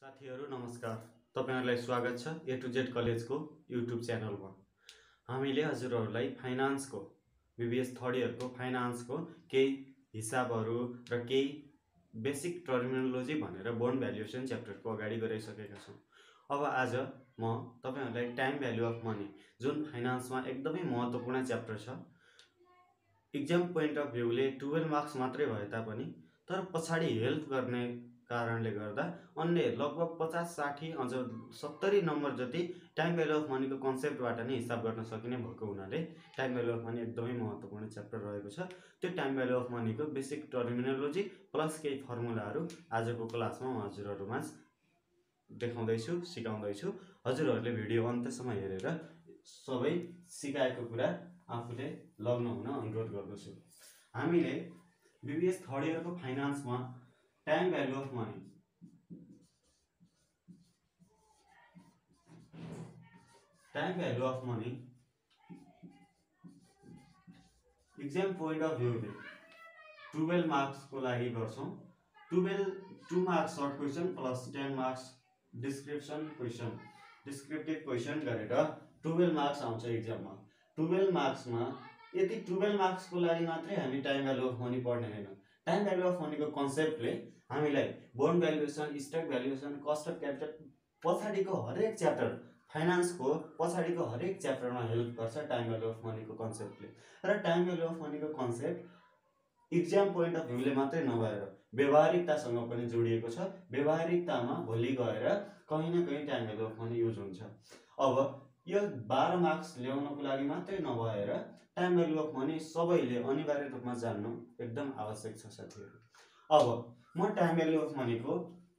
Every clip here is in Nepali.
साथीहरु नमस्कार। तपाईहरुलाई स्वागत छ ए टु जेड कलेजको युट्युब च्यानलमा। हामीले हजुरहरुलाई फाइनान्सको बीबीएस थर्ड इयरको फाइनान्सको केही हिसाबहरु र केही बेसिक टर्मिनोलोजी भनेर बोन्ड भ्यालुएसन च्याप्टरको अगाडि गराइसकेका छौं। अब आज म तपाईहरुलाई टाइम भ्यालु अफ मनी जुन फाइनान्समा एकदमै महत्त्वपूर्ण च्याप्टर छ। एक्जाम पोइन्ट अफ भ्यूले 12 मार्क्स मात्रै भए तापनि तर पछाडी हेल्प गर्ने कारणले गर्दा अन्य लगभग 50-60 अझ 70 नम्बर जति टाइम भ्यालु अफ मनी को कन्सेप्टबाट नै हिसाब गर्न सकिने भएको हुनाले टाइम भ्यालु अफ मनी एकदमै महत्त्वपूर्ण च्याप्टर रहेको छ। त्यो टाइम भ्यालु अफ मनी को बेसिक टर्मिनोलोजी प्लस केही फर्मुलाहरु आजको क्लासमा म हजुरहरुमा देखाउँदै छु, सिकाउँदै छु। हजुरहरुले भिडियो अन्त्यसम्म हेरेर सबै सिकाएको कुरा आफूले लग्न हुन अनुरोध गर्दछु। हामीले बीबीएस थर्ड इयरको फाइनान्समा time value of money exam point of view ले 12 मार्क्स को लागि गर्छौं। 2 marks short question plus 10 marks descriptive question गरेर 12 मार्क्स आउँछ एक्जाममा। 12 मार्क्समा यदि 12 मार्क्स को लागि मात्रै हामी टाइम भ्यालु अफ मनी पढ्ने हैन। टाइम भ्यालु अफ मनी को कन्सेप्टले हामीलाई bond valuation, stock valuation, cost of capital पछाडीको हरेक च्याप्टर फाइनान्सको पछाडीको हरेक च्याप्टरमा हेल्प गर्छ टाइम भ्यालु अफ मनी को कन्सेप्टले। र टाइम भ्यालु अफ मनी को कन्सेप्ट एक्जाम पोइन्ट अफ भ्यूले मात्रै नभएर व्यावहारिकतासँग पनि जोडिएको छ। व्यावहारिकतामा भोलि गएर कहीं न कहीं time value of money use हुन्छ। अब यो 12 मार्क्स ल्याउनको लागि मात्रै नभएर टाइम भ्यालु अफ मनी सबैले अनिवार्य रूपमा जान्नु एकदम आवश्यक छ साथीहरु। अब म टाइम भ्यालु अफ मनी को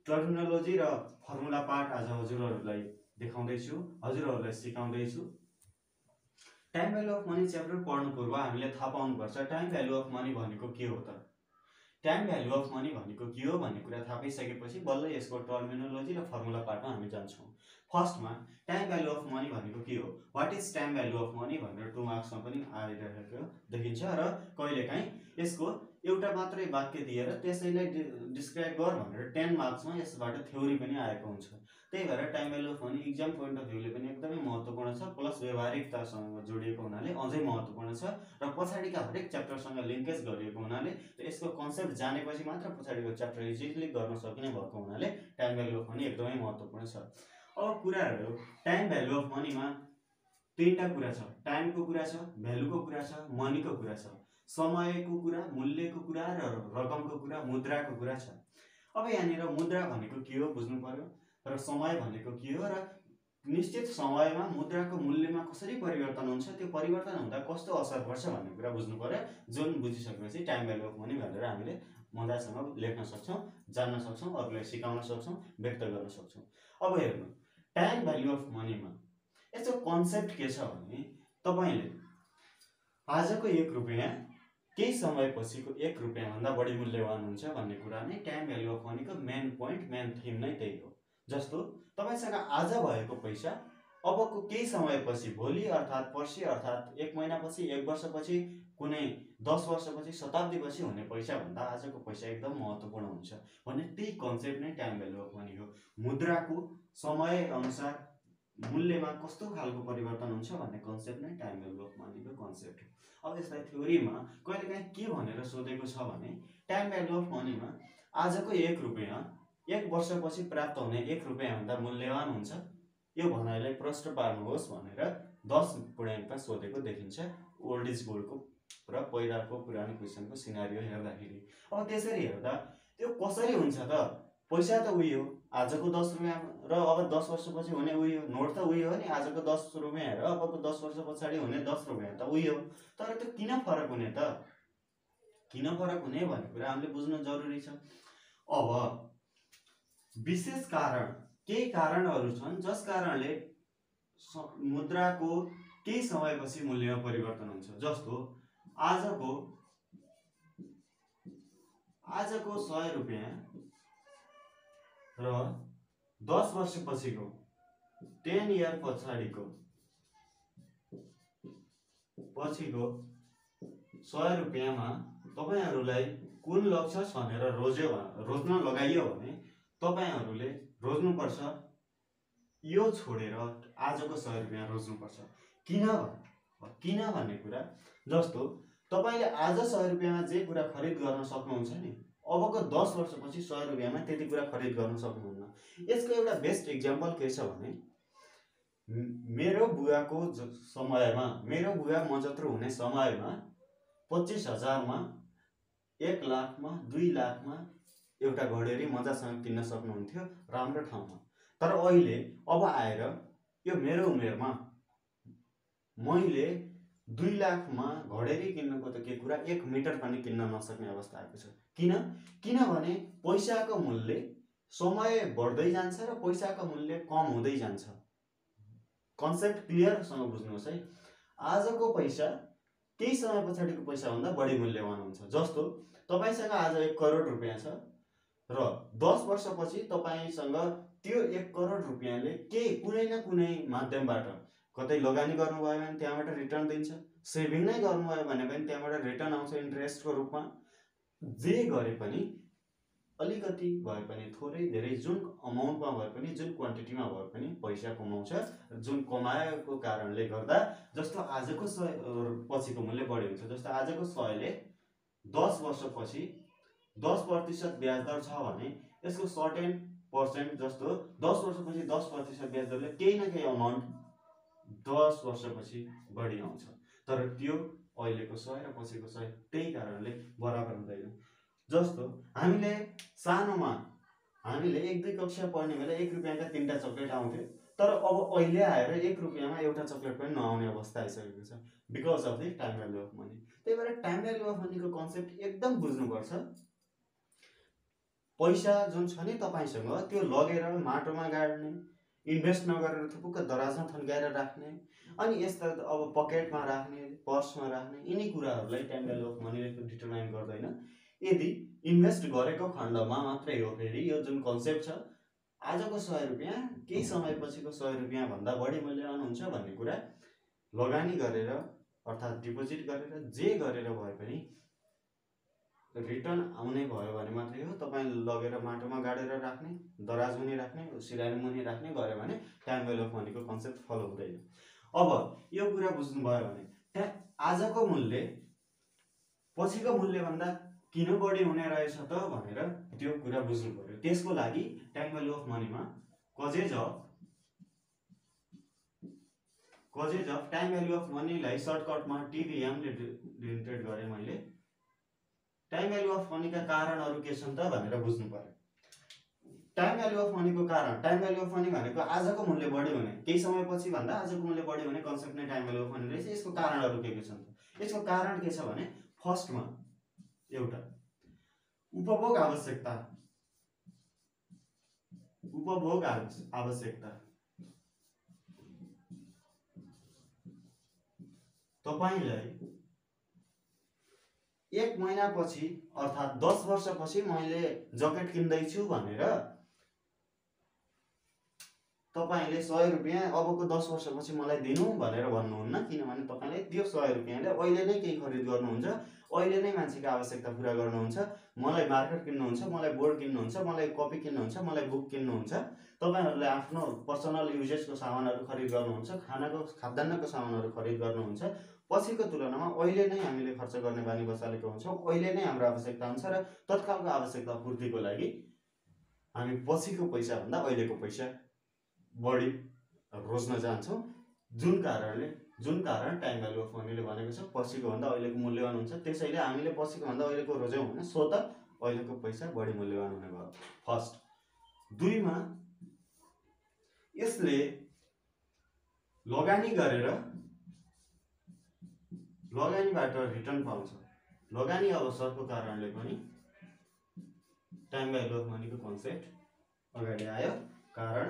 टर्मिनोलोजी र फर्मुला पार्ट आज हजुरहरुलाई देखाउँदै छु, हजुरहरुलाई सिकाउँदै छु। Time value of money chapter पढ्नु पूर्व हामीले थाहा पाउनुपर्छ टाइम भ्यालु अफ मनी भनेको के हो त। टाइम भ्यालु अफ मनी भनेको के हो भन्ने कुरा थाहा पाइसकेपछि बल्ल यसको टर्मिनोलोजी र फर्मुला पार्टमा हामी जान्छौं। फर्स्टमा टाइम भ्यालु अफ मनी भनेको के हो, what is time value of money भनेर 2 मार्क्समा पनि आइरहेको देखिन्छ र कहिलेकाहीँ यसको एउटा मात्रै वाक्य दिएर त्यसैलाई डिस्क्राइब गर भनेर 10 मार्क्समा यसबाट थ्योरी पनि आएको हुन्छ। त्यही भएर time value of money exam point of भ्यूले पनि एकदमै महत्त्वपूर्ण छ प्लस व्यावहारिकतासँग जोडिएको हुनाले अझै महत्त्वपूर्ण छ र पछाडीका हरेक च्याप्टरसँग लिंकेज गरिएको हुनाले यसको कन्सेप्ट जानेपछि मात्र पछाडीको च्याप्टर इजिली गर्न सकिने भएको हुनाले टाइम भ्यालु अफ मनी एकदमै महत्त्वपूर्ण छ। अब कुराहरु टाइम भ्यालु अफ मनीमा तीनटा कुरा छ, टाइमको कुरा छ, भ्यालुको कुरा छ, मनीको कुरा छ। समयको कुरा, मूल्यको कुरा र रकमको कुरा, मुद्राको कुरा छ। अब यहाँनिर मुद्रा भनेको के हो बुझ्नु पर्यो र समय भनेको के हो र निश्चित समयमा मुद्राको मूल्यमा कसरी परिवर्तन हुन्छ, त्यो परिवर्तन हुँदा कस्तो असर पर्छ भन्ने कुरा बुझ्नु पर्यो। जुन बुझिसकेपछि टाइम भ्यालु अफ मनी भनेर हामीले मजासँग लेख्न सक्छौं, जान्न सक्छौं, अरूलाई सिकाउन सक्छौं, व्यक्त गर्न सक्छौं। अब हेर्नु टाइम भ्यालु अफ मनीमा यसको कन्सेप्ट के छ भने तपाईले आजको 1 रुपैयाँ केही समयपछिको 1 रुपैयाँ भन्दा बढी मूल्यवान हुन्छ भन्ने कुरा नै टाइम भ्यालु अफ मनी को मेन पोइन्ट, मेन थीम नै त्यही हो। जस्तो तपाईसँग आज भएको पैसा अबको केही समयपछि भोलि अर्थात पर्सि अर्थात 1 महिनापछि, 1 वर्षपछि, कुनै 10 वर्षपछि, शताब्दीपछि हुने पैसा भन्दा आजको पैसा एकदम महत्त्वपूर्ण हुन्छ भन्ने त्यही कन्सेप्ट नै टाइम भ्यालु अफ मनी हो। मुद्राको समय अनुसार मूल्यमा कस्तो खालको परिवर्तन हुन्छ भन्ने कन्सेप्ट नै टाइम भ्यालु अफ मनी को कन्सेप्ट हो। अब यसलाई थ्योरीमा कहिलेकाहीँ के भनेर सोधेको छ भने टाइम भ्यालु अफ मनीमा आजको 1 रुपैयाँ 1 वर्षपछि प्राप्त हुने 1 रुपैयाँ भन्दा मूल्यवान हुन्छ, यो भनाइलाई प्रश्न पार्नुहोस् भनेर 10 पॉइन्टमा सोधेको देखिन्छ ओल्ड इज गोल्डको र पहिलाको पुरानो क्वेशनको सिनारियो हेर्दाखेरि। अब त्यसरी हेर्दा त्यो कसरी हुन्छ त, पैसा त उही हो आजको 10 रुपैयाँ र अब 10 वर्षपछि हुने उही हो, नोट त उही हो नि, आजको 10 रुपैयाँ र अबको 10 वर्ष पछाडी हुने 10 रुपैयाँ त उही हो। तर त्यो किन फरक हुने त, किन फरक हुने भन्ने कुरा हामीले बुझ्नु जरुरी छ। अब विशेष कारण केही कारणहरु छन् जस कारणले मुद्राको केही समयपछि मूल्यमा परिवर्तन हुन्छ। जस्तो आजको 100 रुपैयाँ र 10 वर्षपछिको 10 इयर पछाडीको 100 रुपैयाँमा तपाईहरुलाई कुन लक्ष्य भनेर रोज्न लगाइयो भने तपाईहरूले रोज्नुपर्छ, यो छोडेर आजको 100 रुपियाँ रोज्नुपर्छ। किन भन्ने कुरा, जस्तो तपाईले आज 100 रुपियाँमा जे कुरा खरिद गर्न सक्नुहुन्छ नि, अबको 10 वर्षपछि 100 रुपियाँमा त्यति कुरा खरिद गर्न सक्नुहुन्न। यसको एउटा बेस्ट इक्जाम्पल के छ भने, मेरो बुवाको समयमा, मेरो बुवा म जत्रो हुने समयमा 25,000मा, 1 लाखमा, 2 लाखमा एउटा घडेरी मजासँग किन्न सक्नुहुन्थ्यो राम्रो ठाउँमा। तर अहिले अब आएर यो मेरो उमेरमा मैले 2 लाखमा घडेरी किन्नको त के कुरा, 1 मिटर पनि किन्न नसक्ने अवस्था आएको छ। किनभने पैसाको मूल्य समय बढ्दै जान्छ र पैसाको मूल्य कम हुँदै जान्छ। कन्सेप्ट क्लियरसँग बुझ्नुहोस् है। आजको पैसा केही समय पछाडिको पैसा भन्दा बढी मूल्यवान हुन्छ। जस्तो तपाईसँग आज 1 करोड रुपियाँ छ र 10 वर्षपछि तपाईसँग त्यो 1 करोड रुपियाँले कुनै न कुनै माध्यमबाट कतै लगानी गर्नुभयो भने त्यहाँबाट रिटर्न दिन्छ, सेभिङ नै गर्नुभयो भने पनि त्यहाँबाट रिटर्न आउँछ इन्ट्रेस्टको रूपमा। जे गरे पनि अलिकति भए पनि, थोरै धेरै, जुन अमाउन्टमा भए पनि, जुन क्वान्टिटीमा भए पनि पैसा कमाउँछ। जुन कमाएको कारणले गर्दा, जस्तो आजको 100 पछिको मूल्य बढी हुन्छ। जस्तो आजको 100ले 10 वर्षपछि 10% ब्याज दर छ भने यसको सर्टेन पर्सेन्ट, जस्तो 10 वर्षपछि 10% ब्याज दरले केही न केही अमाउन्ट 10 वर्षपछि बढी आउँछ। तर त्यो अहिलेको 100 र पछिको 100 त्यही कारणले बराबर हुँदैन। जस्तो हामीले सानोमा हामीले 1-2 कक्षा पढ्ने बेला 1 रुपियाँका 3टा चक्लेट आउँथ्यो, तर अब अहिले आएर 1 रुपियाँमा एउटा चक्लेट पनि नआउने अवस्था आइसकेको छ, because of the time value of money. त्यही भएर टाइम भ्यालु अफ मनीको कन्सेप्ट एकदम बुझ्नुपर्छ। पैसा जुन छ नि तपाईसँग, त्यो लगेर माटोमा गाड्ने, इन्भेस्ट नगरेर थुपुक्क दराजमा थन्काएर राख्ने, अनि यस्ता अब पकेटमा राख्ने, पर्समा राख्ने, यिनी कुराहरूलाई टाइम भ्यालु अफ मनीले डिटरमाइन गर्दैन। यदि इन्भेस्ट गरेको खण्डमा मात्रै हो फेरि यो जुन कन्सेप्ट छ, आजको 100 रुपियाँ केही समयपछिको 100 रुपियाँ भन्दा बढी मूल्यवान हुन्छ भन्ने कुरा लगानी गरेर, अर्थात् डिपोजिट गरेर, जे गरेर भए पनि रिटर्न आउने भयो भने मात्रै हो। तपाईले लगेर माटोमा गाडेर राख्ने, दराज मुनि राख्ने, सिरानी मुनि राख्ने गर्यो भने टाइम भ्यालु अफ मनीको कन्सेप्ट फलो हुँदैन। अब यो कुरा बुझ्नुभयो भने आजको मूल्य पछिको मूल्यभन्दा किन बढी हुने रहेछ त भनेर त्यो कुरा बुझ्नु पर्यो। त्यसको लागि टाइम भ्यालु अफ मनीमा causes of time value of मनीलाई सर्टकटमा TVM ले डिनोटेट गरे मैले। टाइम भ्यालु अफ मनीका कारणहरू के छन् त भनेर बुझ्नु पर्यो। टाइम भ्यालु अफ मनीको कारण, टाइम भ्यालु अफ मनी भनेको आजको मूल्य बढी हुने, केही समयपछि भन्दा आजको मूल्य बढी हुने कन्सेप्ट नै टाइम भ्यालु अफ मनी रहेछ। यसको कारणहरू के छन् त? यसको कारण के छ भने, फर्स्टमा एउटा उपभोग आवश्यकता। तपाईलाई 1 महिनापछि अर्थात् 10 वर्षपछि मैले ज्याकेट किन्दैछु भनेर तपाईले 100 रुपियाँ अबको 10 वर्षपछि मलाई दिनु भनेर भन्नुहुन्न। किनभने तपाईले त्यो 100 रुपियाँले अहिले नै केही खरिद गर्नुहुन्छ, अहिले नै मान्छेको आवश्यकता पूरा गर्नुहुन्छ। मलाई मार्कर किन्नुहुन्छ, मलाई बोर्ड किन्नुहुन्छ, मलाई कपी किन्नुहुन्छ, मलाई बुक किन्नुहुन्छ। तपाईहरुले आफ्नो पर्सनल युजेसको सामानहरु खरिद गर्नुहुन्छ, खाद्यान्नको सामानहरु खरिद गर्नुहुन्छ। पछिको तुलनामा अहिले नै हामीले खर्च गर्ने बानी बसालेको हुन्छौँ। अहिले नै हाम्रो आवश्यकता हुन्छ र तत्कालको आवश्यकता पूर्तिको लागि हामी पछिको पैसा भन्दा अहिलेको पैसा बढी रोज्न जान्छौँ। जुन कारण टाइम भ्यालु अफ मनीले भनेको छ पछिको भन्दा अहिलेको मूल्यवान हुन्छ। त्यसैले हामीले पछिको भन्दा अहिलेको रोज्यौँ भने सो त अहिलेको पैसा बढी मूल्यवान हुने भयो। फर्स्ट। दुईमा यसले लगानी गरेर लगानीबाट रिटर्न पाउँछ। लगानी अवसरको कारणले पनि टाइम भ्यालु अफ मनीको कन्सेप्ट अगाडि आयो। कारण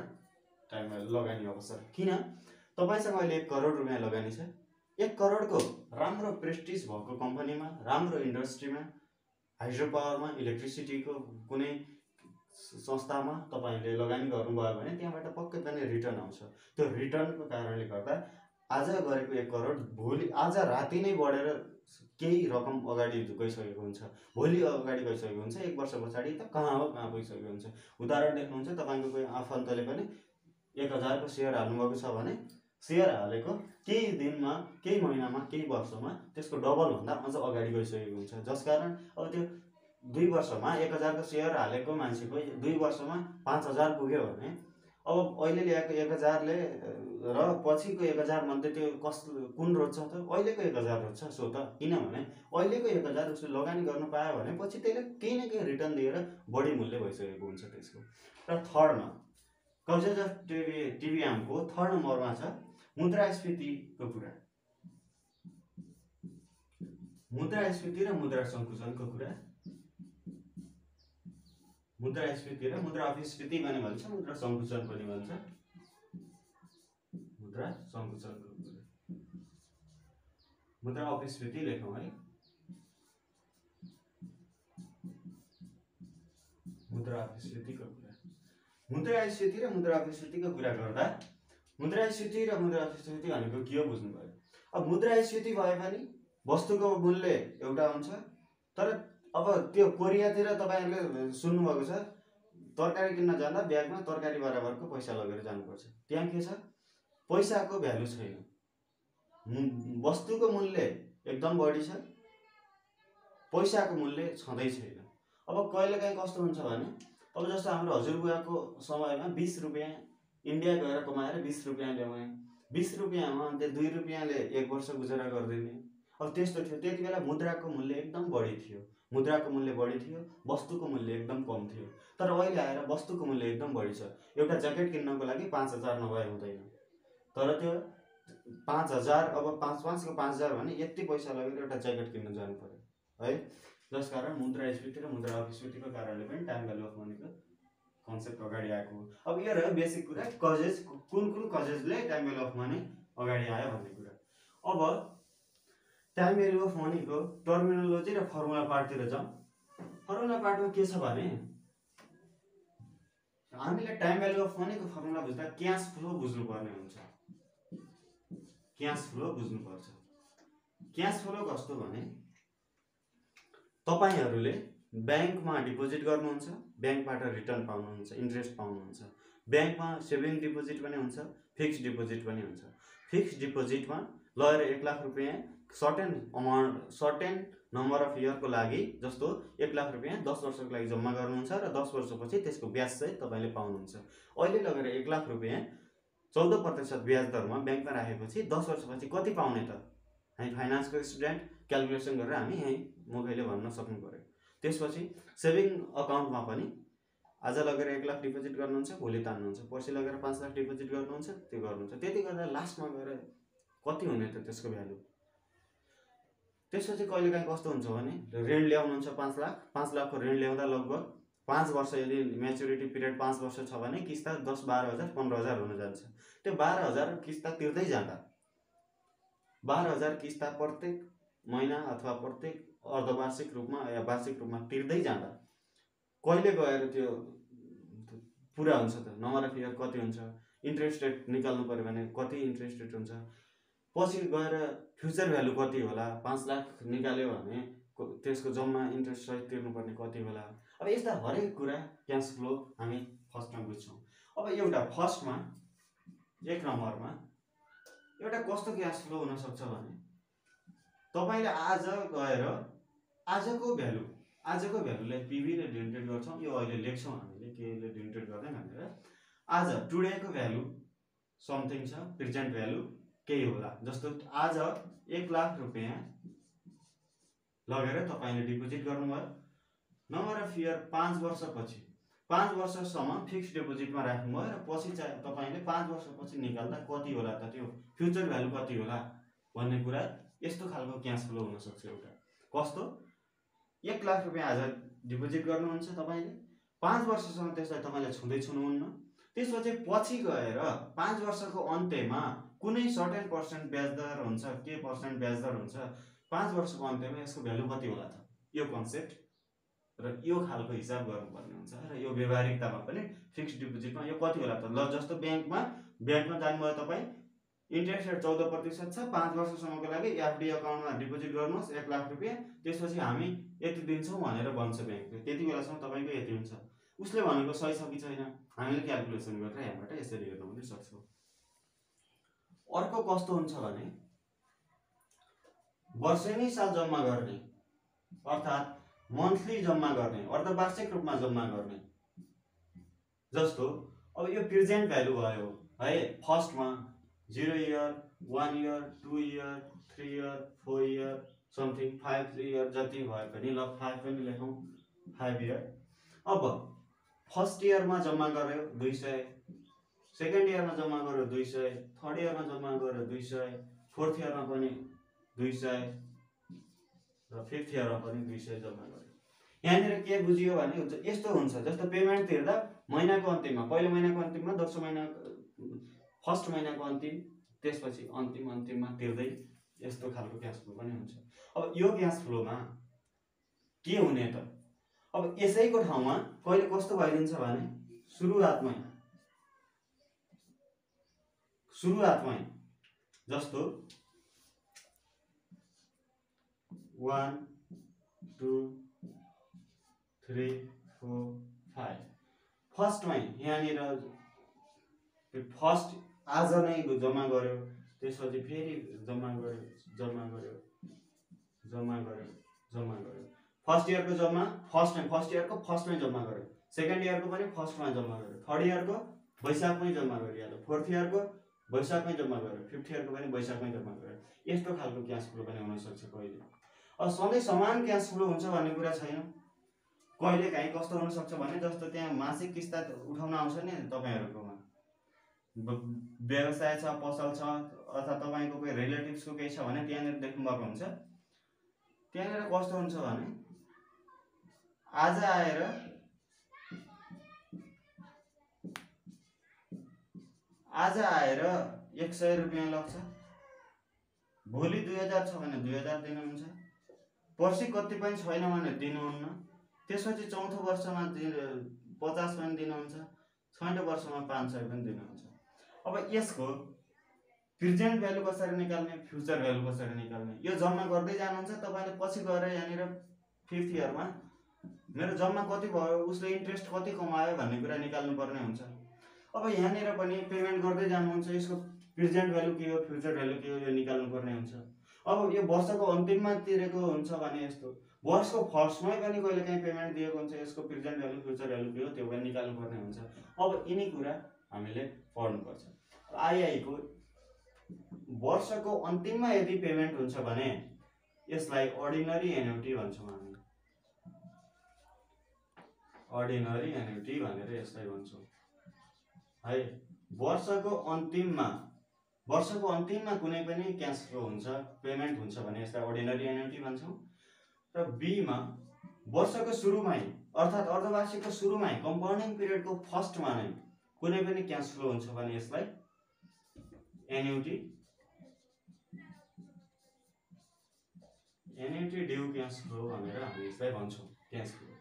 टाइम भ्यालु लगानी अवसर। किन? तपाईसँग अहिले 1 करोड रुपियाँ लगानी छ। 1 करोडको राम्रो प्रेस्टिज भएको कम्पनीमा, राम्रो इन्डस्ट्रीमा, हाइड्रो पावरमा, इलेक्ट्रिसिटीको कुनै संस्थामा तपाईले लगानी गर्नुभयो भने त्यहाँबाट पक्कै पनि रिटर्न आउँछ। त्यो रिटर्नको कारणले गर्दा आज गरेको 1 करोड भोलि आज राति नै बढेर केही रकम अगाडि गइसकेको हुन्छ, भोलि अगाडि गइसकेको हुन्छ, 1 वर्ष पछाडि त कहाँ हो कहाँ पुगिसकेको हुन्छ। उदाहरण देख्नुहुन्छ, तपाईँको कोही आफन्तले पनि 1000 को सेयर हाल्नुभएको छ भने सेयर हालेको केही दिनमा, केही महिनामा, केही वर्षमा त्यसको डबलभन्दा अझ अगाडि गइसकेको हुन्छ। जसकारण अब त्यो 2 वर्षमा 1000 को सेयर हालेको मान्छेको 2 वर्षमा 5000 पुग्यो भने अब अहिले ल्याएको 1000 ले र पछिको 1000 मध्ये त्यो कुन रोज्छ त? अहिलेको 1000 रोज्छ। सो त किनभने अहिलेको 1000 उसले लगानी गर्नु पायो भने पछि त्यसले केही न केही रिटर्न दिएर बढी मूल्य भइसकेको हुन्छ त्यसको। र थर्डमा कजेज अफ टिबिएमको थर्ड नम्बरमा छ मुद्रास्फीतिको कुरा। मुद्रास्फीति र मुद्रा सङ्कुचनको कुरा। मुद्रास्फीति र मुद्रा अपस्फीति पनि भन्छ, मुद्रा सङ्कुचन पनि भन्छ। मुद्रा सङ्कुचनको कुरा, मुद्रा अपस्फीति लेखौँ है। मुद्रा अपस्फीतिको कुरा, मुद्रास्फीति र मुद्रा अपस्फीतिको कुरा गर्दा मुद्रास्फीति र मुद्रा अपस्फीति भनेको के हो बुझ्नु पर्यो। अब मुद्रास्फीति भए पनि वस्तुको मूल्य एउटा हुन्छ, तर अब त्यो कोरियातिर तपाईहरुले सुन्नुभएको छ, तरकारी किन्न जाँदा ब्यागमा तरकारी बराबरको पैसा लगेर जानुपर्छ। त्यहाँ के छ, पैसाको भ्यालु छैन, वस्तुको मूल्य एकदम बढी छ, पैसाको मूल्य छँदै छैन। अब कहिलेकाहीँ कस्तो हुन्छ भने, अब जस्तो हाम्रो हजुरबुवाको समयमा 20 रुपैयाँ इन्डिया गएर कमाएर 20 रुपैयाँ ल्याउने, 20 रुपैयाँमा त्यो 2 रुपैयाँले 1 वर्ष गुजारा गरिदिने। अब त्यस्तो थियो। त्यति बेला मुद्राको मूल्य एकदम बढी थियो, मुद्राको मूल्य बढी थियो, वस्तुको मूल्य एकदम कम थियो। तर अहिले आएर वस्तुको मूल्य एकदम बढी छ। एउटा ज्याकेट किन्नको लागि 5000 नभए हुँदैन, तर त्यो 5000 अब 5 को 5000 भने यति पैसा लगेर एउटा ज्याकेट किन्न जानु पर्यो है। जसकारण मुद्रास्फीति र मुद्रा अपस्फीतिको कारणले पनि टाइम भ्यालु अफ मनीको कन्सेप्ट अगाडि आएको। अब यो रह्यो बेसिक कुरा, कजेज कुन कजेजले टाइम भ्यालु अफ मनी अगाडि आयो भन्ने कुरा। अब टाइम भ्यालु अफ मनीको टर्मिनोलोजी र फर्मुला पार्टतिर जाउँ। फर्मुला पार्टमा के छ भने, हामीले टाइम भ्यालु अफ मनीको फर्मुला बुझ्दा क्याश फ्लो बुझ्नुपर्ने हुन्छ। क्याश फ्लो बुझ्नुपर्छ। क्याश फ्लो कस्तो भने, तपाईहरुले ब्याङ्कमा डिपोजिट गर्नुहुन्छ, ब्याङ्कबाट रिटर्न पाउनुहुन्छ, इन्ट्रेस्ट पाउनुहुन्छ। ब्याङ्कमा सेभिङ डिपोजिट पनि हुन्छ, फिक्स्ड डिपोजिट पनि हुन्छ। फिक्स्ड डिपोजिटमा लगेर 1 लाख रुपैयाँ certain amount, certain number of इयरको लागि, जस्तो 1 लाख रुपैयाँ 10 वर्षको लागि जम्मा गर्नुहुन्छ र 10 वर्षपछि त्यसको ब्याज चाहिँ तपाईले पाउनुहुन्छ। अहिले लगेर 1 लाख रुपैयाँ 14% ब्याज दरमा ब्याङ्कमा राखेपछि 10 वर्षपछि कति पाउने त? हामी फाइनान्सको स्टुडेन्ट क्याल्कुलेसन गरेर हामी यही मुखैले भन्न सक्नु पर्यो। त्यसपछि सेभिङ अकाउन्टमा पनि आज लगेर 1 लाख डिपोजिट गर्नुहुन्छ, भोलि तान्नुहुन्छ, पर्सि लगेर 5 लाख डिपोजिट गर्नुहुन्छ, त्यो गर्नुहुन्छ। त्यति गर्दा लास्टमा गएर कति हुने त त्यसको भ्यालु? त्यसपछि कहिलेकाहीँ कस्तो हुन्छ भने, ऋण ल्याउनुहुन्छ 5 लाख, 5 लाखको ऋण ल्याउँदा लगभग 5 वर्ष, यदि म्याच्युरिटी पिरियड 5 वर्ष छ भने किस्ता 10, 12,000, 15,000 हुन जान्छ। त्यो 12,000 किस्ता तिर्दै जाँदा 12,000 किस्ता प्रत्येक महिना अथवा प्रत्येक अर्धवार्षिक रूपमा या वार्षिक रूपमा तिर्दै जाँदा कहिले गएर त्यो पुरा हुन्छ त? नम्बर अफ इयर कति हुन्छ? इन्ट्रेस्ट रेट निकाल्नु पर्यो भने कति इन्ट्रेस्ट रेट हुन्छ? पछि गएर फ्युचर भ्यालु कति होला? 5 लाख निकाल्यो भने त्यसको जम्मा इन्ट्रेस्ट सहित तिर्नुपर्ने कति होला? अब यस्ता हरेक कुरा क्याश फ्लो हामी फर्स्टमा बुझ्छौँ। अब एउटा फर्स्टमा 1 नम्बरमा एउटा कस्तो क्याश फ्लो हुन सक्छ भने, तपाईले आज गएर आजको भ्यालुलाई पीवी ले डिनोटेट गर्छौं। यो अहिले लेख्छौं हामीले केले डिनोटेट गर्दै भनेर। आज टुडेको भ्यालु समथिङ छ, प्रेजेन्ट भ्यालु केही होला। जस्तो आज 1 लाख रुपैयाँ लगेर तपाईले डिपोजिट गर्नुभयो। नम्बर अफ इयर 5 वर्षपछि 5 वर्षसम्म फिक्स्ड डिपोजिटमा राख्नुभयो र पछि चाहिँ तपाईले 5 वर्षपछि निकाल्दा कति होला त? त्यो फ्युचर भ्यालु कति होला भन्ने कुरा यस्तो खालको क्याश फ्लो हुन सक्छ। एउटा कस्तो, 1 लाख रुपैयाँ आज डिपोजिट गर्नुहुन्छ तपाईले, 5 वर्षसम्म त्यसलाई तपाईले छुँदै छुनुहुन्न। त्यसपछि पछि गएर 5 वर्षको अन्त्यमा कुनै सर्टेन पर्सेन्ट ब्याज दर हुन्छ, के पर्सेन्ट ब्याज दर हुन्छ, 5 वर्षको अन्त्यमा यसको भ्यालु कति होला त? यो कन्सेप्ट र यो खालको हिसाब गर्नुपर्ने हुन्छ। र यो व्यावहारिकतामा पनि फिक्स्ड डिपोजिटमा यो कति होला त? ल जस्तो ब्याङ्कमा जानुभयो तपाई, इन्ट्रेस्ट रेट 14% छ, 5 वर्षसम्मको लागि एफडी अकाउन्टमा डिपोजिट गर्नुहोस् 1 लाख रुपियाँ, त्यसपछि हामी यति दिन्छौँ भनेर भन्छ ब्याङ्कले। त्यति बेलासम्म तपाईँको यति हुन्छ। उसले भनेको सही छ कि छैन हामीले क्यालकुलेसन गरेर यहाँबाट यसरी हेर्न पनि सक्छौँ। अर्को कस्तो हुन्छ भने वर्षेनी साल जम्मा गर्ने अर्थात् मन्थली जम्मा गर्ने, अर्धवार्षिक रूपमा जम्मा गर्ने। जस्तो अब यो प्रेजेन्ट भ्यालु भयो है, फर्स्टमा 0 year, 1 year, 2 year, 3 year, 4 year, something 5 year जति भए पनि ल 5 पनि लेखौँ, 5 इयर। अब फर्स्ट इयरमा जम्मा गर्यो 200, सेकेन्ड इयरमा जम्मा गर्यो 200, थर्ड इयरमा जम्मा गर्यो 200, फोर्थ इयरमा पनि 200 र फिफ्थ इयरमा पनि 200 जम्मा गर्यो। यहाँनिर के बुझियो भने यस्तो हुन्छ, जस्तो पेमेन्ट तिर्दा महिनाको अन्तिममा, पहिलो महिनाको अन्तिममा, दोस्रो महिना फर्स्ट महिनाको अन्तिम, त्यसपछि अन्तिममा तिर्दै यस्तो खालको क्यास फ्लो पनि हुन्छ। अब यो क्यास फ्लोमा के हुने त? अब यसैको ठाउँमा कहिले कस्तो भइदिन्छ भने सुरुवातमै जस्तो 1 2 3 4 5 फर्स्टमै यहाँनिर फर्स्ट आज नै जम्मा गर्यो, त्यसपछि फेरि जम्मा गर्यो। फर्स्ट इयरको जम्मा फर्स्ट इयरको फर्स्टमै जम्मा गर्यो, सेकेन्ड इयरको पनि फर्स्टमा जम्मा गर्यो, थर्ड इयरको वैशाखमै जम्मा गरिहाल्यो, फोर्थ इयरको वैशाखमै जम्मा गर्यो, फिफ्थ इयरको पनि वैशाखमै जम्मा गर्यो। यस्तो खालको क्यास फ्लो पनि हुन सक्छ कहिले। अब सधैँ समान क्यास फ्लो हुन्छ भन्ने कुरा छैन। कहिले काहीँ कस्तो हुन सक्छ भने जस्तो त्यहाँ मासिक किस्ता उठाउन आउँछ नि तपाईहरुकोमा, व्यवसाय छ, पसल छ, अथवा तपाईको कोही रिलेटिभ्सको केही छ भने त्यहाँनिर देख्नु भएको हुन्छ। त्यहाँनिर कस्तो हुन्छ भने आज आएर आज आएर 100 रुपैयाँ लाग्छ, भोलि 2000 छ भने 2000 दिनुहुन्छ, पर्सि कति पनि छैन भने दिनुहुन्न, त्यसपछि चौथो वर्षमा 50 पनि दिनुहुन्छ, छैटौं वर्षमा 500 पनि दिनुहुन्छ। अब यसको प्रेजेन्ट भ्यालु कसरी निकाल्ने, फ्युचर भ्यालु कसरी निकाल्ने, यो जम्मा गर्दै जानुहुन्छ। तपाईले पछि गएर यहाँनिर फिफ्थ इयरमा मेरो जम्मा कति भयो, उसले इन्ट्रेस्ट कति कमायो भन्ने कुरा निकाल्नु पर्ने हुन्छ। अब यहाँनिर पनि पेमेन्ट गर्दै जानुहुन्छ, यसको प्रेजेन्ट भ्यालु के हो, फ्युचर भ्यालु के हो, यो निकाल्नु पर्ने हुन्छ। अब यो वर्षको अन्तिममा तिरेको हुन्छ भने यस्तो, वर्षको फर्स्टमै पनि कहिलेकाहीँ पेमेन्ट दिएको हुन्छ, यसको प्रेजेन्ट भ्यालु फ्युचर भ्यालु के हो त्यो पनि निकाल्नु पर्ने हुन्छ। अब यिनी कुरा हामीले पढ्नुपर्छ। आइआईको वर्षको अन्तिममा यदि पेमेन्ट हुन्छ भने यसलाई अर्डिनरी एन्युटी भन्छौँ हामी, अर्डिनरी एन्युटी भनेर यसलाई भन्छौँ है। वर्षको अन्तिममा कुनै पनि क्याश फ्लो हुन्छ, पेमेन्ट हुन्छ भने यसलाई अर्डिनरी एन्युटी भन्छौँ। र बी मा वर्षको सुरुमै अर्थात् अर्धवार्षिकको सुरुमै कम्पाउन्डिङ पिरियडको फर्स्टमा नै कुनै पनि क्याश फ्लो हुन्छ भने यसलाई एन्युटी ड्यू क्याश फ्लो भनेर हामी यसलाई भन्छौँ, क्याश फ्लो।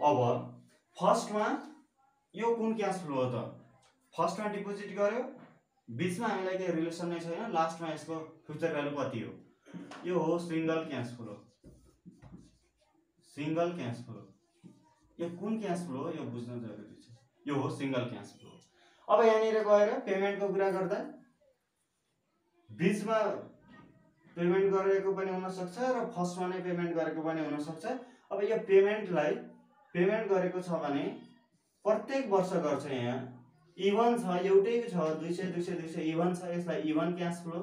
अब फर्स्टमा यो कुन क्याश फ्लो हो त? फर्स्टमा डिपोजिट गर्यो, बीचमा हामीलाई केही रिलेसन नै छैन, लास्टमा यसको फ्युचर भ्यालु कति हो, यो हो single cash flow. Single cash flow यो कुन क्याश फ्लो हो यो बुझ्न जरुरी छ, यो हो सिंगल क्याश फ्लो। अब यहाँनिर गएर पेमेन्टको कुरा गर्दा बीचमा पेमेन्ट गरेको पनि हुन सक्छ र फर्स्टमा नै पेमेन्ट गरेको पनि हुन सक्छ। अब यो पेमेन्टलाई पेमेन्ट गरेको छ भने प्रत्येक वर्ष गर्छ, यहाँ इभन छ, एउटै छ, 200 200 200 इभन छ, यसलाई even cash flow.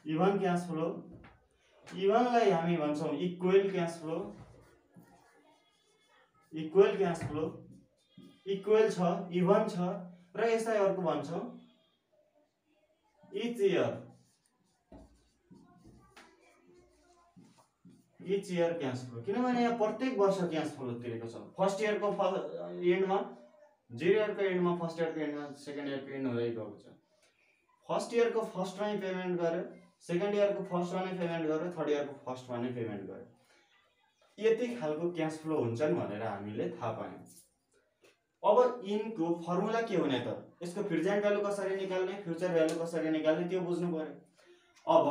Even cash flow, इभनलाई हामी भन्छौँ equal cash flow. Equal cash flow, equal छ, इभन छ, र यसलाई अर्को भन्छौँ इच इयर क्याश फ्लो। किनभने यहाँ प्रत्येक वर्ष क्याश फ्लो तिरेको छ। फर्स्ट इयरको एन्डमा, 0 इयरको एन्डमा, फर्स्ट इयरको एन्डमा, सेकेन्ड इयरको एन्ड हुँदै गएको छ। फर्स्ट इयरको फर्स्टमा पेमेन्ट गर्यो, सेकेन्ड इयरको फर्स्टमा नै पेमेन्ट गर्यो, थर्ड इयरको फर्स्टमा नै पेमेन्ट गर्यो। यति खालको क्याश फ्लो हुन्छन् भनेर हामीले थाहा पायौँ। अब इनको फर्मुला के हुने त यसको प्रेजेन्ट भ्यालु कसरी निकाल्ने फ्युचर भ्यालु कसरी निकाल्ने त्यो बुझ्नु पर्यो। अब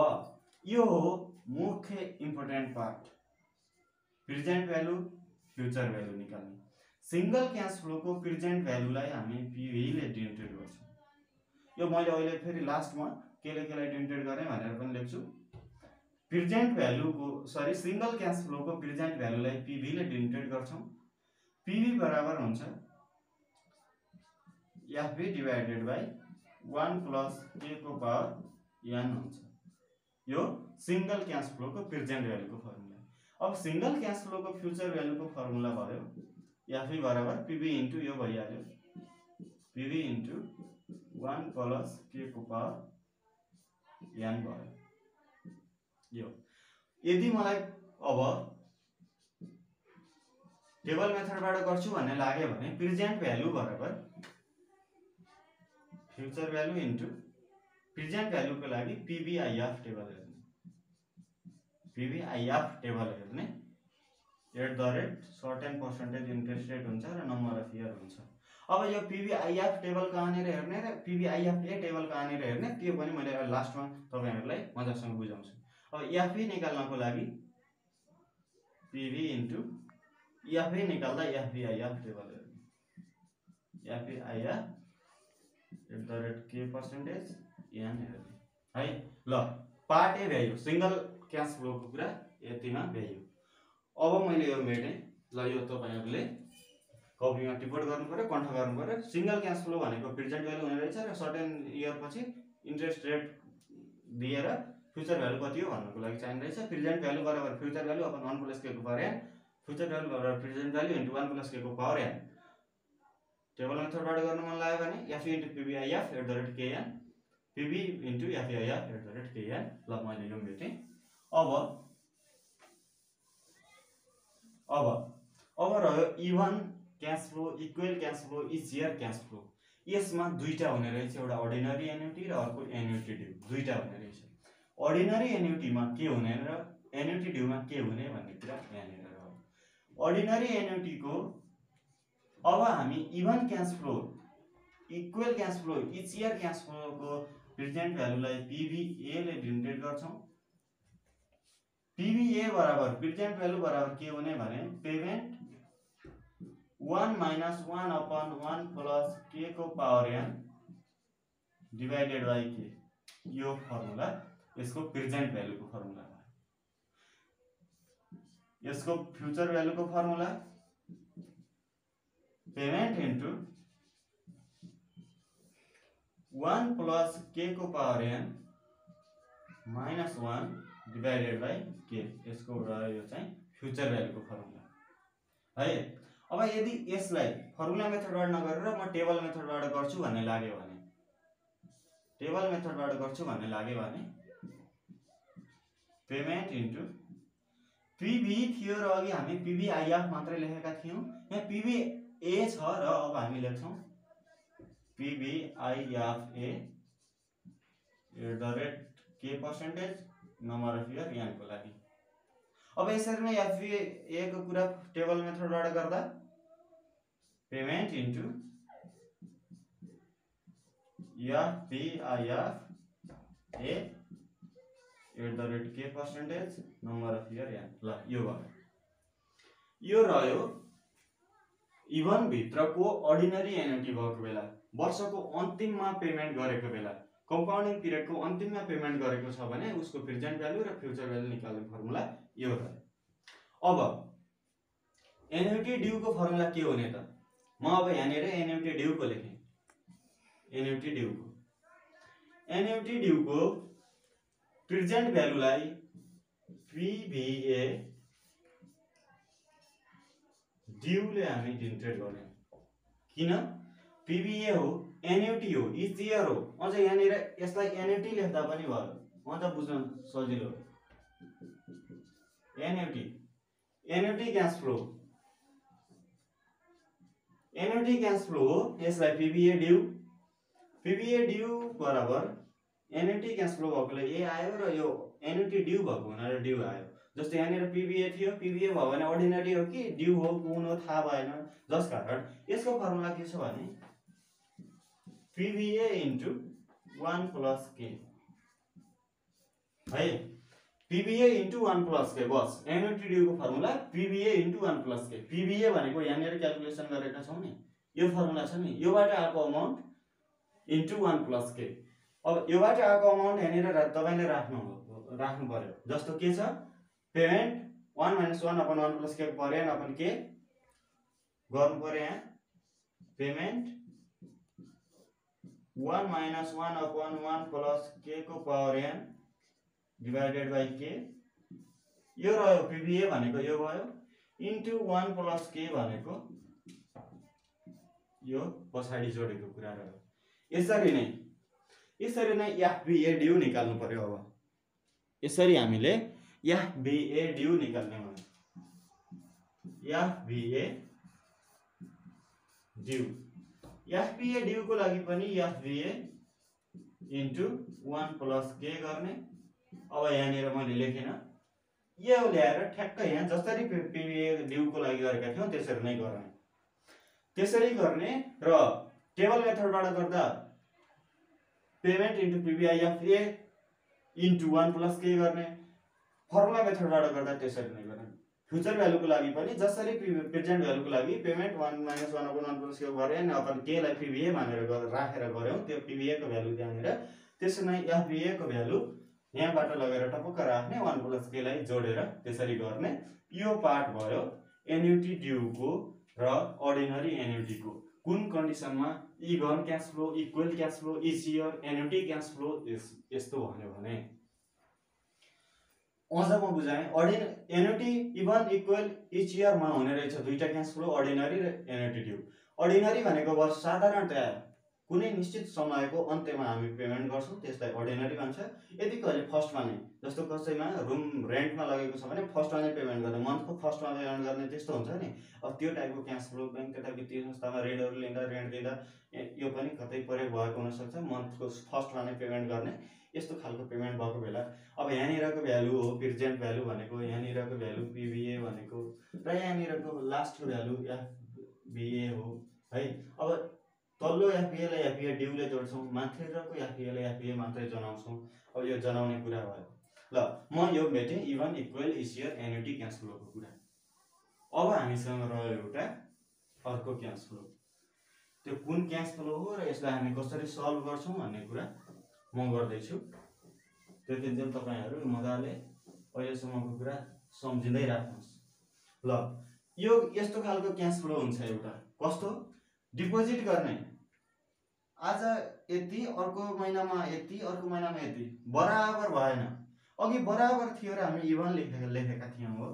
यो हो मुख्य important part, present value future value निकाल्ने। सिंगल क्याश फ्लो को प्रेजेन्ट भ्यालुलाई हामी पीवी ले डिनोटेट गर्छौं। यो मैले अहिले फेरि लास्टमा केले केलाई डिनोटेट गर्ने भनेर पनि लेख्छु। प्रेजेन्ट भ्यालु को सरी सिंगल क्याश फ्लो को प्रेजेन्ट भ्यालुलाई पीवी ले डिनोटेट गर्छौं। पीवी बराबर हुन्छ एफबी डिवाइडेड बाई 1 प्लस के को पावर n हुन्छ। यो सिंगल क्याश फ्लो को प्रेजेन्ट भ्यालु को फर्मुला। अब सिंगल क्याश फ्लो को फ्युचर भ्यालु को फर्मुला भयो एफबी बराबर पीवी इन्टु यो भइहाल्यो पीवी इन्टु 1 प्लस के को पावर n भयो। यो यदि मलाई अब टेबल मेथडबाट गर्छु भन्ने लाग्यो भने प्रेजेन्ट भ्यालु बराबर future value into present value को लागि पीवीआईएफ टेबल हेर्ने, पीवीआईएफ टेबल हेर्ने at the rate certain percentage interest rate हुन्छ र नम्बर अफ इयर हुन्छ। अब यो पीवीआईएफ टेबल कहाँनिर हेर्ने र पीवीआईएफ ए टेबल कहाँनिर हेर्ने त्यो पनि मैले लास्टमा तपाईहरुलाई मजासँग बुझाउँछु। अब एफई निकाल्नको लागि पीवी इन्टु एफई निकाल्दा एफबीआईएफ टेबल हेर्ने एफबीआईएफ at the rate K percentage n हेर्ने है। ल part A value single cash flow को कुरा यतिमा भ्यालु। अब मैले यो मेटे ल यो तपाईहरुले कपीमा टिप्पण गर्नु पर्यो कन्ठ गर्नु पर्यो। सिंगल क्याश फ्लो भनेको प्रेजेन्ट भ्यालु हुने रहेछ र सर्टेन इयर पछि इन्ट्रेस्ट रेट दिएर फ्युचर भ्यालु कति हो भन्नको लागि चाहिने रहेछ। प्रेजेन्ट भ्यालु बराबर फ्युचर भ्यालु अपन 1 प्लस के को पावर n, फ्युचर भ्यालु बराबर प्रेजेन्ट भ्यालु इन्टु 1 प्लस के को पावर n। टेबल मेथडबाट गर्न मन लाग्यो भने F into PVIF at the rate KN PV into FIF at the rate KN. ल मैले यो मेटेँ। अब रह्यो even cash flow equal cash flow each year cash flow. यसमा दुईटा हुने रहेछ, एउटा अर्डिनरी एन्युटी र अर्को एन्युटी ड्यू, दुईटा हुने रहेछ। अर्डिनरी एन्युटीमा के हुने र एन्युटी ड्यूमा के हुने भन्ने कुरा यहाँनिर रह्यो। अर्डिनरी एन्युटी को अब हामी even cash flow equal cash flow each year cash flow को प्रेजेन्ट भ्यालुलाई पीवीए ले डिनोटेट गर्छौं। पीवीए बराबर प्रेजेन्ट भ्यालु बराबर के हुने भने पेमेन्ट 1 माइनस 1 अपन 1 प्लस के को पावर n डिवाइडेड बाई के। यो फर्मुला यसको प्रेजेन्ट भ्यालु को फर्मुला हो। यसको फ्युचर भ्यालु को फर्मुला पेमेन्ट इन्टु 1 प्लस के को power n minus 1 divided by के। यसको यो चाहिँ फ्युचर भ्यालु को फर्मुला है। अब यदि यसलाई फर्मुला मेथडबाट नगरेर म टेबल मेथडबाट गर्छु भन्ने लाग्यो भने पेमेन्ट इन्टु पीवी थियो र अघि हामी पीवीआईएफ मात्रै लेखेका थियौं। यहाँ पीवी ए छ र अब हामी लेख्छौं PVIF A at the rate K percentage number of year n को लागि। अब यसरी नै एफबी ए को कुरा टेबल मेथडबाट गर्दा payment into FBIF A at the rate K percentage number of year n। ल यो भयो। यो रह्यो इवन भित्रको अर्डिनरी एन्युटी भएको बेला, वर्षको अन्तिममा पेमेन्ट गरेको बेला, कम्पाउन्डिङ पिरियड को अन्तिममा पेमेन्ट गरेको छ भने उसको प्रेजेन्ट भ्यालु र फ्युचर भ्यालु निकाल्ने फर्मुला यो रह्यो। अब एन्युटी ड्यू को फर्मुला के हुने त? म अब यहाँनिर एन्युटी ड्यू को लेखेँ। एन्युटी ड्यू को प्रेजेन्ट भ्यालुलाई पीवीए ड्यू ले हामी डिनोटेट गर्ने। किन? पीवीए हो, एन्युटी हो, इच इयर हो। अझ यहाँनिर यसलाई एन्युटी लेख्दा पनि भयो, अझ बुझ्न सजिलो। एन्युटी क्याश फ्लो हो, यसलाई पीवीए ड्यू बराबर एन्युटी क्याश फ्लो भएकोले ए आयो र यो एन्युटी ड्यू भएको हुनाले ड्यू आयो। जस्तो यहाँनिर पिबिए थियो, पिबिए भयो भने अर्डिनरी हो कि ड्यू हो कुन हो थाहा भएन, जसकारण यसको फर्मुला के छ भने पिबिए इन्टु 1 प्लस के है। पिबिए इन्टु 1 प्लस के बस एन्युटी ड्यूको फर्मुला पिबिए इन्टु 1 प्लस के। पिबिए भनेको यहाँनिर क्यालकुलेसन गरेका छौँ नि, यो फर्मुला छ नि, योबाट आएको अमाउन्ट इन्टु 1 प्लस के। अब योबाट आएको अमाउन्ट यहाँनिर तपाईँले राख्नु पर्यो। जस्तो के छ पेमेन्ट 1 - 1 अपन 1 प्लस के पर एन अपन के गर्नु पर्यो। यहाँ पेमेन्ट 1 - 1 अपन 1 प्लस के को पावर एन डिवाइडेड बाई के, यो रह्यो पिबिए भनेको यो भयो, इन्टु 1 प्लस के भनेको यो पछाडि जोडेको कुरा रह्यो। यसरी नै एफबिए ड्यू निकाल्नु पर्यो। अब यसरी हामीले एफबिए ड्यू निकाल्ने हो। एफबिए ड्यू को लागि पनि एफबिए इन्टु 1 प्लस के गर्ने। अब यहाँनिर मैले लेखेन, यो ल्याएर ठ्याक्क यहाँ जसरी पिबिए ड्यू को लागि गरेका थियौँ त्यसरी नै गर्ने। त्यसरी गर्ने र टेबल मेथडबाट गर्दा पेमेन्ट इन्टु पिबिआइएफए इन्टु 1 प्लस के गर्ने। फर्मुला मेथडबाट गर्दा त्यसरी नै गर्ने। फ्युचर भ्यालुको लागि पनि जसरी प्रेजेन्ट भ्यालुको लागि पेमेन्ट 1 - 1 अपन 1 प्लस के गरे नि अपन के लाई पिबिए मानेर राखेर गर्यौं, त्यो पिबिए को भ्यालु त्यहाँनिर। त्यसै नै एफबिए को भ्यालु यहाँबाट लगेर टपक्क राख्ने, 1 प्लस के लाई जोडेर त्यसरी गर्ने। यो पार्ट भयो एन्युटी ड्यू को र अर्डिनरी एन्युटी को। कुन कन्डिसनमा even cash flow, equal cash flow, each year annuity cash flow यस्तो भन्यो भने अझ म बुझाएँ। एन्युटी इभन इक्वल इच इयरमा हुने रहेछ दुईटा क्याश फ्लो, अर्डिनरी र एन्युटी ड्यू। अर्डिनरी भनेको बस साधारणतया कुनै निश्चित समयको अन्त्यमा हामी पेमेन्ट गर्छौं, त्यसलाई अर्डिनरी भन्छ। यदि कहिले फर्स्टमा नै, जस्तो कसैमा रुम रेन्टमा लगेको छ भने फर्स्टमा नै पेमेन्ट गर्ने, मन्थको फर्स्टमा पेमेन्ट गर्ने त्यस्तो हुन्छ नि। अब त्यो टाइपको क्याश फ्लो बैंक तथा वित्तीय संस्थामा ऋणहरू लिँदा रेन्ट दिँदा यो पनि कतै प्रयोग भएको हुन सक्छ, मन्थको फर्स्टमा नै पेमेन्ट गर्ने। यस्तो खालको पेमेन्ट भएको बेला अब यहाँनिरको भ्यालु हो प्रेजेन्ट भ्यालु भनेको, यहाँनिरको भ्यालु पिबिए भनेको र यहाँनिरको लास्टको भ्यालु एफबिए हो है। अब तल्लो एफबिए लाई एफबिए ड्यूले जोड्छौं, माथिल्लोको एफबिए लाई एफबिए मात्रै जनाउँछौं। अब यो जनाउने कुरा भयो। ल म यो भेटे even equal each year annuity cash flow को कुरा। अब हामीसँग रह्यो एउटा अर्को क्याश फ्लो। त्यो कुन क्याश फ्लो हो र यसलाई हामी कसरी सल्भ गर्छौं भन्ने कुरा म गर्दै छु। त्यतिन्जेल तपाईहरु मजाले अहिलेसम्मको कुरा सम्झिँदै राख्नुस्। ल यो यस्तो खालको क्याश फ्लो हुन्छ एउटा। कस्तो? डिपोजिट गर्ने, आज यति, अर्को महिनामा यति, अर्को महिनामा यति, बराबर भएन। अघि बराबर थियो र हामी इभन लेखेका थियौं हो।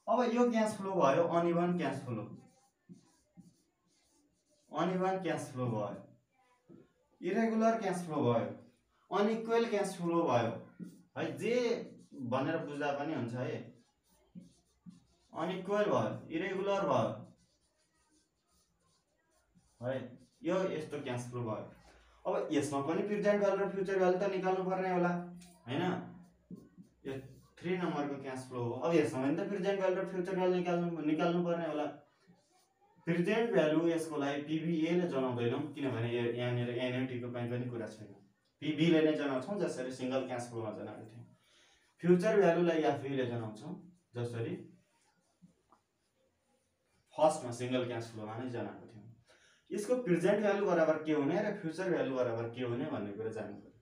अब यो क्याश फ्लो भयो uneven cash flow. Uneven cash flow भयो, इरेगुलर क्याश फ्लो भयो, अनइक्वल क्याश फ्लो भयो है। जे भनेर बुझ्दा पनि हुन्छ है। अनइक्वल भयो, इरेगुलर भयो है, यो यस्तो क्याश फ्लो भयो। अब यसमा पनि प्रेजेन्ट भ्यालु र फ्युचर भ्यालु त निकाल्नु पर्ने होला हैन। यो 3 नम्बरको क्याश फ्लो हो। अब यसमा पनि त प्रेजेन्ट भ्यालु र फ्युचर भ्यालु निकाल्नु पर्ने होला। प्रेजेन्ट भ्यालु यसको लागि पिबिए ले जनाउँदैनौं, किनभने यहाँनिर एन्युटी को पनि कुरा छैन। पिबी ले नै जनाउँछौं जसरी सिंगल क्याश फ्लोमा जनाएको थियौं। फ्युचर भ्यालुलाई एफबी ले जनाउँछौं जसरी फर्स्टमा सिंगल क्याश फ्लोमा नै जनाएको थियौं। यसको प्रेजेन्ट भ्यालु बराबर के हुने र फ्युचर भ्यालु बराबर के हुने भन्ने कुरा जान्नु पर्यो।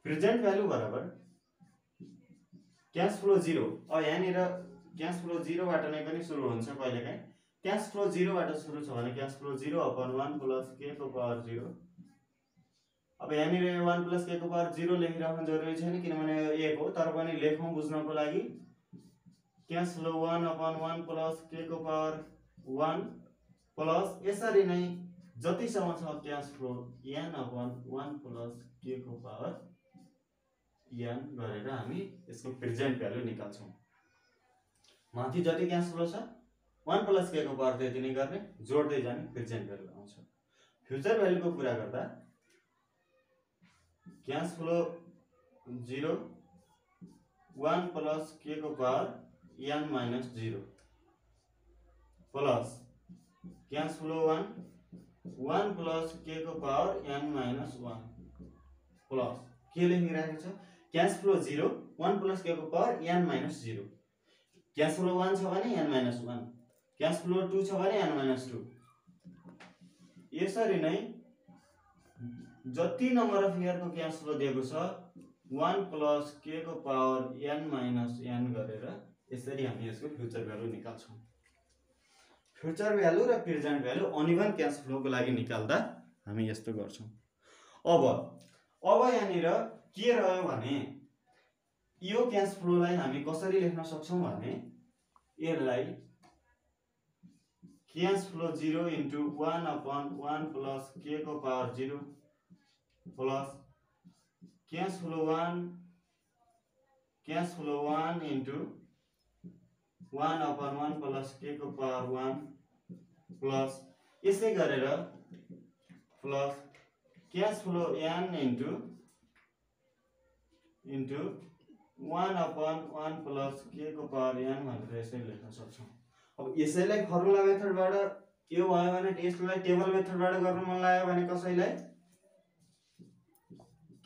प्रेजेन्ट भ्यालु बराबर क्याश फ्लो 0। अब यहाँनिर क्याश फ्लो 0 बाट नै पनि सुरु हुन्छ कहिलेकाहीँ। क्याश फ्लो 0 बाट सुरु छ भने क्याश फ्लो 0 अपन 1 प्लस के को पावर 0। अब यहाँनिर 1 प्लस के को पावर 0 लेखिराख्नु जरुरी छैन, किनभने यो 1 हो, तर पनि लेखौं बुझ्नको लागि। क्याश फ्लो 1 अपन 1 प्लस के को पावर 1 प्लस यसरी नै जतिसम्म छ cash flow n upon 1 plus के को पावर n गरेर हामी यसको प्रेजेन्ट भ्यालु निकाल्छौं। माथि जति क्याश फ्लो छ 1 प्लस के को पावर त्यति नै गर्ने, जोड्दै जाने, प्रेजेन्ट भ्यालु आउँछ। फ्युचर भ्यालुको कुरा गर्दा क्याश फ्लो 0 1 प्लस k को power n minus 0 plus cash flow 1 plus k को पावर n माइनस 1 प्लस के लेखिरहेको छ क्यास फ्लो 0 1 प्लस k को power n minus 0 cash flow 1 छ भने n माइनस 1 क्यास फ्लो 2 छ भने n माइनस 2 यसरी नै जति नम्बर अफ इयर को क्यास फ्लो दिएको छ 1 प्लस k को पावर n माइनस n गरेर यसरी हामी यसको फ्युचर भ्यालु निकाल्छौं। फ्युचर भ्यालु र present value uneven cash flow को लागि निकाल्दा हामी यस्तो गर्छौं। अब यहाँनिर के रह्यो भने यो क्यास फ्लो लाई हामी कसरी लेख्न सक्छौं भने यसलाई cash flow 0 into 1 upon 1 plus k को power 0 plus cash flow 1 into 1 upon 1 plus k को पावर 1 प्लस यसै गरेर plus cash flow n into 1 upon 1 plus k को पावर n भनेर यसरी लेख्न सक्छौं। अब यसैलाई फर्मुला मेथडबाट यो भयो भने यसलाई टेबल मेथडबाट गर्न मन लाग्यो भने कसैलाई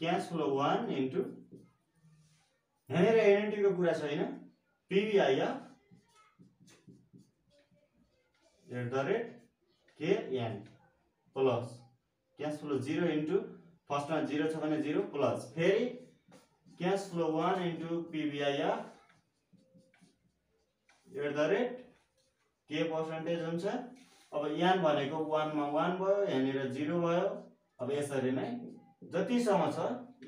क्यास फ्लो 1 इन्टु यहाँनिर एनटी को कुरा छैन PVIF @kn plus cash flow 0 into फर्स्टमा 0 छ भने 0 प्लस फेरि cash flow 1 into PVIF @k percentage हुन्छ। अब n भनेको 1 मा 1 भयो यहाँनिर 0 भयो। अब यसरी नै जतिसम्म छ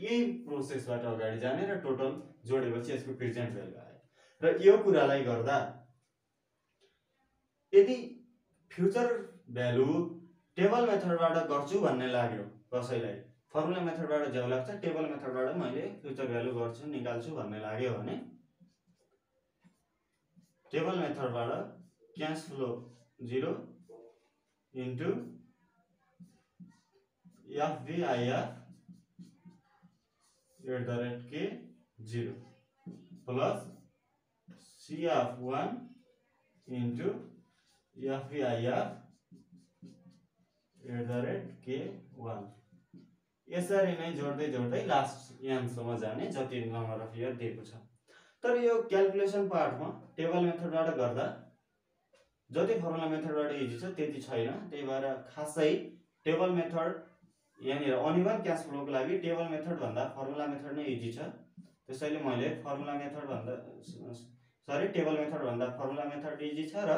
यही प्रोसेसबाट अगाडि जाने र टोटल जोडेपछि यसको प्रेजेन्ट भ्यालु आयो। र यो कुरालाई गर्दा यदि फ्युचर भ्यालु टेबल मेथडबाट गर्छु भन्ने लाग्यो कसैलाई फर्मुला मेथडबाट ज्याउ लाग्छ टेबल मेथडबाट मैले फ्युचर भ्यालु गर्छु निकाल्छु भन्ने लाग्यो भने टेबल मेथडबाट cash flow 0 into FVIF @k 0 plus CF1 into FVIF @k 1 यसरी नै जोड्दै लास्ट n सम्म जाने जति नम्बर अफ इयर दिएको छ। तर यो क्याल्कुलेसन पार्टमा टेबल मेथडबाट गर्दा जति फर्मुला मेथडबाट इजी छ त्यति छैन। त्यही भएर खासै टेबल मेथड यहाँनिर अनइभन क्यास फ्लो को लागि टेबल मेथड भन्दा फर्मुला मेथड नै इजी छ। त्यसैले मैले फर्मुला मेथड भन्दा टेबल मेथड भन्दा फर्मुला मेथड इजी छ र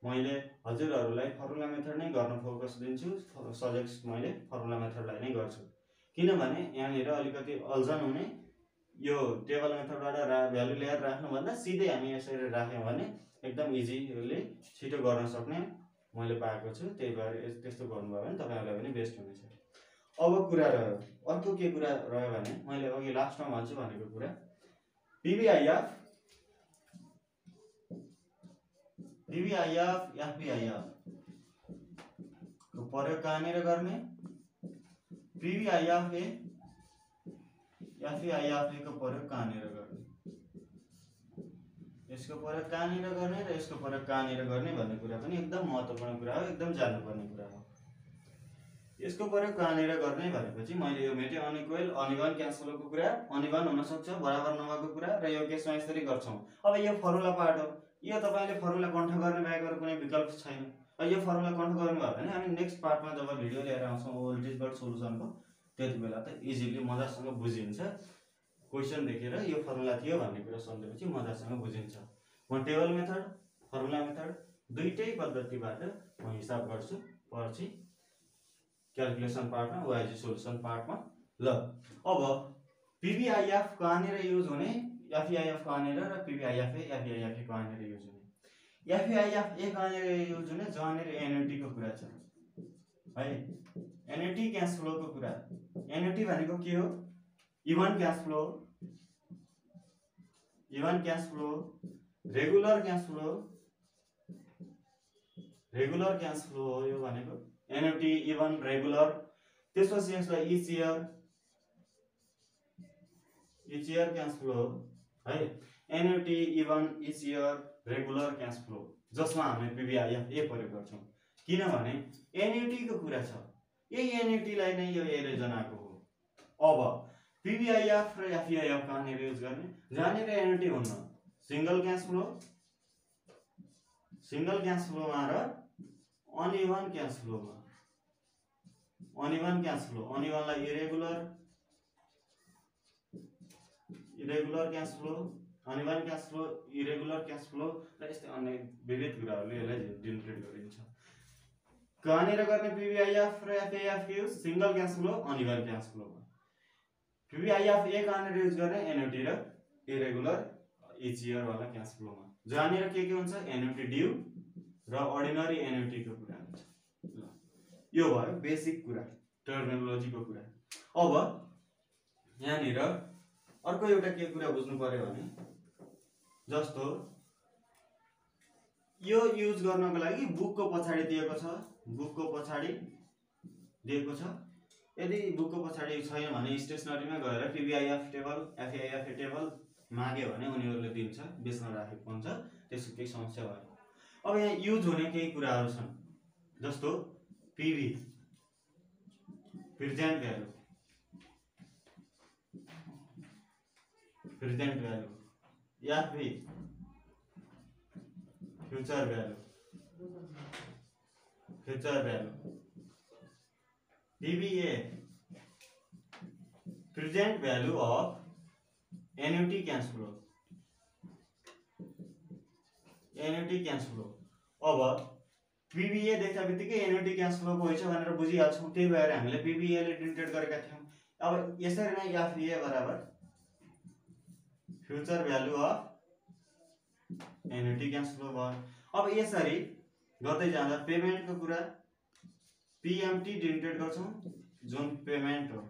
मैले हजुरहरुलाई फर्मुला मेथड नै गर्न फोकस दिन्छु। सजेस्ट मैले फर्मुला मेथडलाई नै गर्छु किनभने यहाँनिर अलिकति अल्झन हुने यो टेबल मेथडबाट भ्यालु ल्याएर राख्नु भन्दा सिधै हामी यसरी राख्यौं भने एकदम इजीले छिटो गर्न सक्ने मैले पाएको छु। त्यही भएर त्यस्तो गर्नुभयो भने तपाईहरुलाई पनि बेस्ट हुनेछ। अब कुरा रह्यो अर्को के कुरा रह्यो भने मैले अघि लास्टमा भन्छु भनेको कुरा PVIF FVIF को प्रयोग कहाँनिर गर्ने PVIF FVIF को प्रयोग कहाँनिर गर्ने यसको प्रयोग कहाँनिर गर्ने र यसको प्रयोग कहाँनिर गर्ने भन्ने कुरा पनि एकदम महत्त्वपूर्ण कुरा हो एकदम जान्नुपर्ने कुरा हो। यसको प्रयोग कहाँनिर गर्ने भनेपछि मैले यो मेटे अनइक्वल अनइभन क्यास फ्लो को कुरा अनइभन हुन सक्छ बराबर नभएको कुरा र यो केसमा यसरी गर्छौं। अब यो फर्मुला पार्ट हो यो तपाईले फर्मुला कन्ठ गर्ने बाहेक अरु कुनै विकल्प छैन। अब यो फर्मुला कन्ठ गर्नु भयो भने हामी नेक्स्ट पार्टमा जब भिडियो लिएर आउँछौं वोल्टेज बट सोलुसनको त्यति बेला त इजिली मजासँग बुझिन्छ। क्वेशन देखेर यो फर्मुला थियो भन्ने कुरा सम्झेपछि मजासँग बुझिन्छ। म टेबल मेथड फर्मुला मेथड दुईटै पद्धतिबाट म हिसाब गर्छु पछि क्याल्कुलेसन पार्टमा ओआइजी सोलुसन पार्टमा। ल अब PVIF कहाँनिर युज हुने FVIF कहाँनिर र PVIF FVIF कहाँनिर युज हुने FVIF कहाँनिर युज हुने जहाँनिर एन्युटी को कुरा छ है। एन्युटी क्याश फ्लो को कुरा एन्युटी भनेको के हो even cash flow regular cash flow हो यो भनेको एन्युटी इभन रेगुलर। त्यसपछि यसलाई इच इयर क्याश फ्लो है। Annuity, even, each year, regular cash flow जसमा हामी पिभिआइएफ ए प्रयोग गर्छौँ, किनभने एन्युटीको कुरा छ, यही एन्युटीलाई नै यो एले जनाएको हो। अब पिभिआइएफ र एफइआइएफ कहाँनिर युज गर्ने, जहाँनिर एन्युटी हुन्न सिंगल क्यास फ्लोमा र अनइभन क्यास फ्लोमा। अनइभन क्यास फ्लो, अनइभनलाई irregular cash flow, uneven cash flow, irregular cash flow र यस्तै अन्य विविध कुराहरूले यसलाई डिनोटेट गरिन्छ। कहाँनिर गर्ने पिभिआइएफ र FIF use, single cash flow, uneven cash फ्लोमा। पिभिआइएफ ए कहाँनिर युज गर्ने, एन्युटी र इरेगुलर इच इयर वाला क्यास फ्लोमा, जहाँनिर के हुन्छ एन्युटी ड्यू र अर्डिनरी एन्युटीको कुरा हुन्छ। ल यो भयो बेसिक कुरा, टर्मिनोलोजीको कुरा। अब यहाँनिर अर्को एउटा के कुरा बुझ्नु पर्यो भने, जस्तो यो युज गर्नको लागि बुकको पछाडि दिएको छ, बुकको पछाडि दिएको छ। यदि बुकको पछाडि छैन भने स्टेसनरीमा गएर पिभिआइएफ टेबल, एफआइएफ टेबल माग्यो भने उनीहरूले दिन्छ, बेच्न राखेको हुन्छ, त्यसको केही समस्या भयो। अब यहाँ युज हुने केही कुराहरू छन्, जस्तो PV present value, FV future value, PVA present value of annuity cash flow, अब पीवीए देख्दा बित्तिकै एन्युटी क्याश फ्लो को छ भनेर बुझिहाल्छौं, त्यही भएर हामीले पीवीए ले डिनोटेट गरेका थियौं। अब यसरी नै एफईए बराबर future value of annuity cash flow भयो। अब यसरी गर्दै जाँदा पेमेन्ट को कुरा पीएमटी डिनोटेट गर्छौं, जुन पेमेन्ट हो।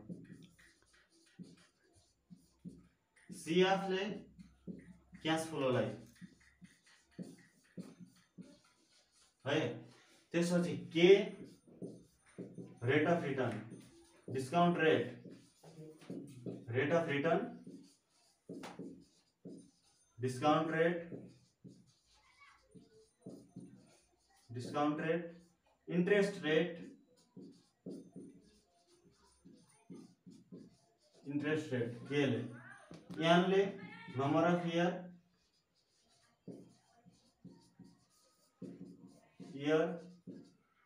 सीएफ ले क्याश फ्लो लाई है, त्यसपछि के rate of return, discount rate, rate of return, discount rate, interest rate, के ले, एन ले number of year,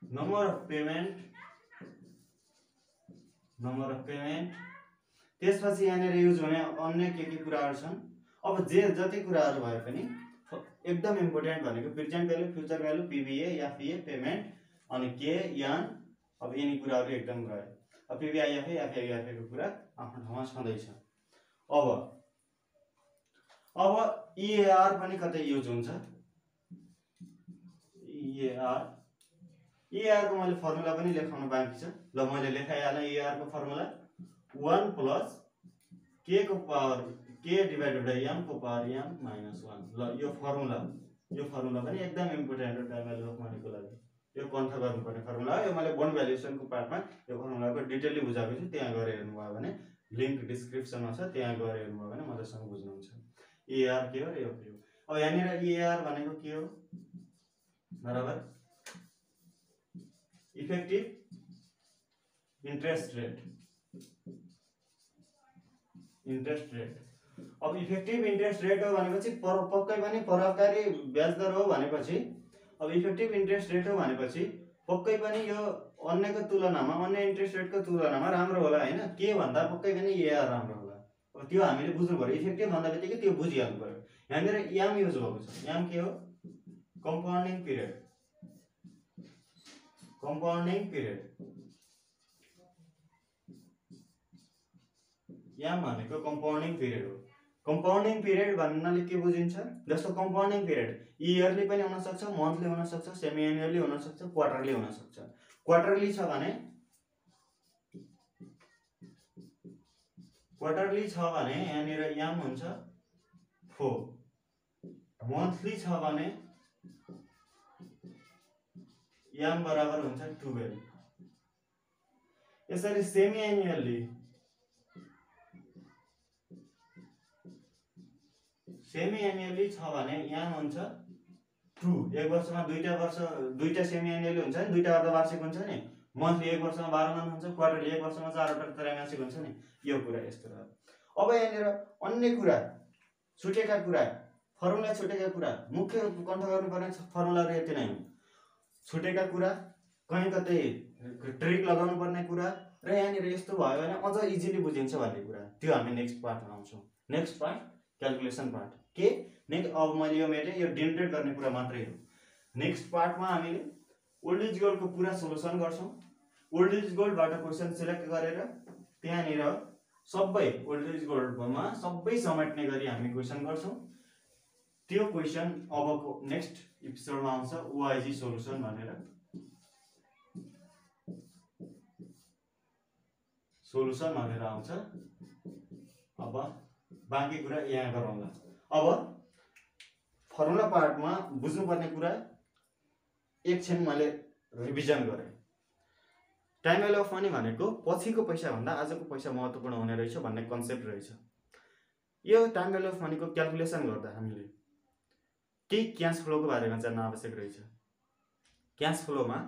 number of payment, त्यसपछि यहाँनिर युज हुने अन्य के कुराहरु छन्। अब जे जति कुराहरु भए पनि एकदम इम्पोर्टेन्ट भनेको present value, future value, PVA, FEA, payment अनि के एन, अब यिनी कुराहरु एकदम गए। अब पीवीआईएफ, एफआईएफ को कुरा आफ्नो ठाउँमा छँदैछ। अब ईएआर पनि कतै युज हुन्छ। ईएआर को मैले फर्मुला पनि लेखाउन बाँकी छ। ल मैले लेखाइहालेँ। ईएआर को फर्मुला 1 प्लस के को पावर के डिवाइडेड बाइ एम को पावर एम माइनस 1। ल यो फर्मुला पनि एकदम इम्पोर्टेन्ट हो टाइम भ्यालु अफ मनी को लागि। यो कन्थ गर्नुपर्ने फर्मुला हो। यो मैले बोन्ड भ्यालुएसन को पार्टमा यो फर्मुलाको डिटेलली बुझाएको छु, त्यहाँ गएर हेर्नुभयो भने लिंक डिस्क्रिप्सनमा छ, त्यहाँ गएर हेर्नुभयो भने मजासँग बुझ्नुहुन्छ। ईएआर के हो र यो के हो। अब यहाँनिर ईएआर भनेको के हो बराबर इफेक्टिभ इंटरेस्ट रेट। अब इफेक्टिभ इंटरेस्ट रेट हो भनेपछि पक्कै पनि प्रभावकारी ब्याज दर हो भनेपछि, अब इफेक्टिभ इंटरेस्ट रेट हो भनेपछि पक्कै पनि यो अन्यको तुलनामा, अन्य इंटरेस्ट रेट को तुलनामा राम्रो होला हैन। के भन्दा पक्कै पनि ईएआर राम्रो होला। अब त्यो हामीले बुझ्नु पर्यो। इफेक्टिभ भन्दा बित्तिकै त्यो बुझिहाल्नु पर्यो। यहाँनिर एम युज भएको छ। एम के हो कम्पाउन्डिङ पिरियड। एम भनेको कम्पाउन्डिङ पिरियड हो। कम्पाउन्डिङ पिरियड भन्नाले के बुझिन्छ, जस्तो कम्पाउन्डिङ पिरियड इयरली पनि हुन सक्छ, मन्थली हुन सक्छ, सेमी एनुअली हुन सक्छ, क्वार्टरली हुन सक्छ। क्वार्टरली छ भने यहाँनिर एम हुन्छ 4, मन्थली छ भने एम बराबर हुन्छ 12। यसरी सेमी एनुअली सेमी एनुअली छ भने यहाँ हुन्छ 2 एक वर्षमा दुईटा सेमी एनुअली हुन्छ नि, दुईटा अर्धवार्षिक हुन्छ नि, मन्थली एक वर्षमा 12 मन्थ हुन्छ, क्वार्टरली एक वर्षमा 4 वटा त्रैमासिक हुन्छ नि, यो कुरा यस्तो रह्यो। अब यहाँनिर अन्य कुरा छुटेका कुरा, फर्मुला छुटेका कुरा, मुख्य कण्ठ गर्नुपर्ने फर्मुलाहरू यति नै हुन्। छुटेका कुरा, कहीँ कतै ट्रिक लगाउनु पर्ने कुरा र यहाँनिर यस्तो भयो भने अझ इजिली बुझिन्छ भन्ने कुरा, त्यो हामी नेक्स्ट पार्टमा आउँछौँ। नेक्स्ट पार्ट क्याल्कुलेसन पार्ट के अब मैले यो मेटेँ, यो डिनोटेट गर्ने कुरा मात्रै हो। नेक्स्ट पार्टमा हामीले ओल्ड इज गोल्डको पुरा सोल्युसन गर्छौँ। ओल्ड इज गोल्डबाट क्वेसन सिलेक्ट गरेर त्यहाँनिर सबै ओल्ड इज गोल्डमा सबै समेट्ने गरी हामी क्वेसन गर्छौँ। त्यो क्वेसन अबको नेक्स्ट एपिसोडमा आउँछ, ओआइजी सोल्युसन भनेर सोल्युसन भनेर आउँछ। अब बाँकी कुरा यहाँ गरौँला। अब फर्मुला पार्टमा बुझ्नुपर्ने कुरा एकछिन मैले रिभिजन गरेँ। टाइम भ्यालु अफ मनी भनेको पछिको पैसा भन्दा आजको पैसा महत्त्वपूर्ण हुने रहेछ भन्ने कन्सेप्ट रहेछ। यो टाइम भ्यालु अफ मनीको क्याल्कुलेसन गर्दा हामीले केही क्यास फ्लोको बारेमा जान्न आवश्यक रहेछ। क्यास फ्लोमा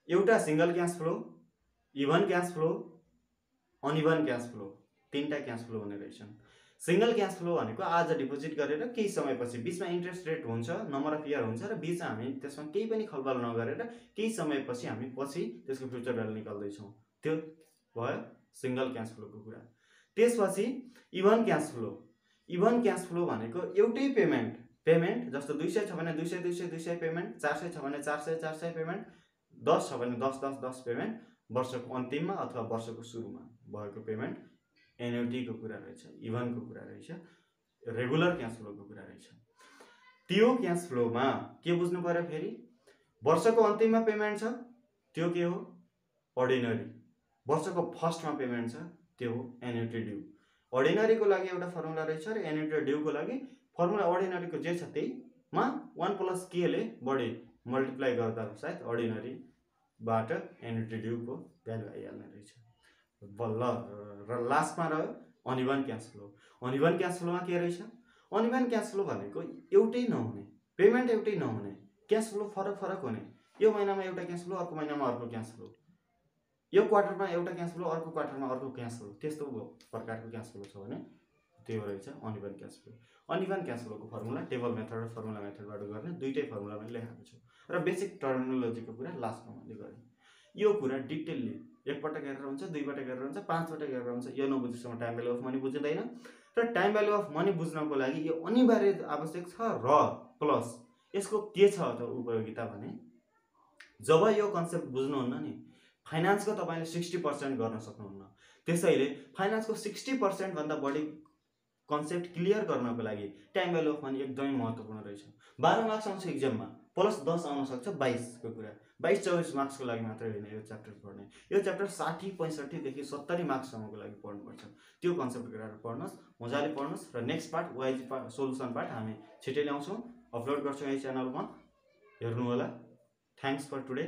एउटा single cash flow, even cash flow, uneven cash flow, तीनटा क्यास फ्लो हुने रहेछन्। सिंगल क्यास फ्लो भनेको आज डिपोजिट गरेर केही समयपछि बिचमा इन्ट्रेस्ट रेट हुन्छ, नम्बर अफ इयर हुन्छ र बिचमा हामी त्यसमा केही पनि छलफल नगरेर केही समयपछि हामी पछि त्यसको फ्युचर भ्यालु निकाल्दैछौँ, त्यो भयो सिंगल क्यास फ्लोको कुरा। त्यसपछि even cash flow. Even cash flow भनेको एउटै पेमेन्ट जस्तो 200 छ भने 200 200 200 पेमेन्ट, 400 छ भने 400 400 पेमेन्ट, 10 छ भने 10 10 10 पेमेन्ट, वर्षको अन्तिममा अथवा वर्षको सुरुमा भएको पेमेन्ट एन्युटीको कुरा रहेछ, इभनको कुरा रहेछ, रेगुलर क्यास फ्लोको कुरा रहेछ। त्यो क्यास फ्लोमा के बुझ्नु पर्यो फेरि, वर्षको अन्तिममा पेमेन्ट छ त्यो के हो, अर्डिनरी। वर्षको फर्स्टमा पेमेन्ट छ त्यो हो एन्युटी ड्यू। अर्डिनरीको लागि एउटा फर्मुला रहेछ र एन्युटी ड्यूको लागि फर्मुला अर्डिनरीको जे छ त्यहीमा 1 + k ले बढी मल्टिप्लाई गर्दा सायद अर्डिनरीबाट एन्युटी ड्यूको भ्यालु आइहाल्ने रहेछ। बल्ल र लास्टमा रह्यो uneven cash flow. Uneven cash फ्लोमा के रहेछ, अनइभन क्यास फ्लो भनेको एउटै नहुने, पेमेन्ट एउटै नहुने, क्यास फ्लो फरक फरक हुने। यो महिनामा एउटा क्यास फ्लो, अर्को महिनामा अर्को क्यास फ्लो, यो क्वार्टरमा एउटा क्यास फ्लो, अर्को क्वार्टरमा अर्को क्यास फ्लो, त्यस्तो प्रकारको क्यास फ्लो छ भने त्यो रहेछ uneven cash flow. Uneven cash फ्लोको फर्मुला टेबल मेथड र फर्मुला मेथडबाट गर्ने दुईटै फर्मुला मैले लेखेको छु र बेसिक टर्मिनोलोजीको कुरा लास्टमा मैले गरेँ। यो कुरा डिटेलली एकपटक हेरेर हुन्छ, दुईपटक हेरेर हुन्छ, 5 पटक हेरेर हुन्छ, यो नबुझेसम्म टाइम भ्यालु अफ मनी बुझिँदैन। र टाइम भ्यालु अफ मनी बुझ्नको लागि यो अनिवार्य आवश्यक छ र प्लस यसको के छ त उपयोगिता भने, जब यो कन्सेप्ट बुझ्नुहुन्न नि फाइनान्सको तपाईले 60% गर्न सक्नुहुन्न। त्यसैले फाइनान्सको 60% भन्दा बढी कन्सेप्ट क्लियर गर्नको लागि टाइम भ्यालु अफ मनी एकदमै महत्त्वपूर्ण रहेछ। 12 मार्क्स आउँछ एक्जाममा, प्लस 10 आउन सक्छ 22 को कुरा। 22-24 मार्क्सको लागि मात्रै होइन यो च्याप्टर पढ्ने। यो च्याप्टर 60-65 देखि 70 मार्क्ससम्मको लागि पढ्नुपर्छ। त्यो कन्सेप्ट गरेर पढ्नुहोस्, मजाले पढ्नुहोस् र next part OIG solution part हामी छिटै ल्याउँछौँ, अपलोड गर्छौँ यही च्यानलमा, हेर्नु होला। Thanks for today.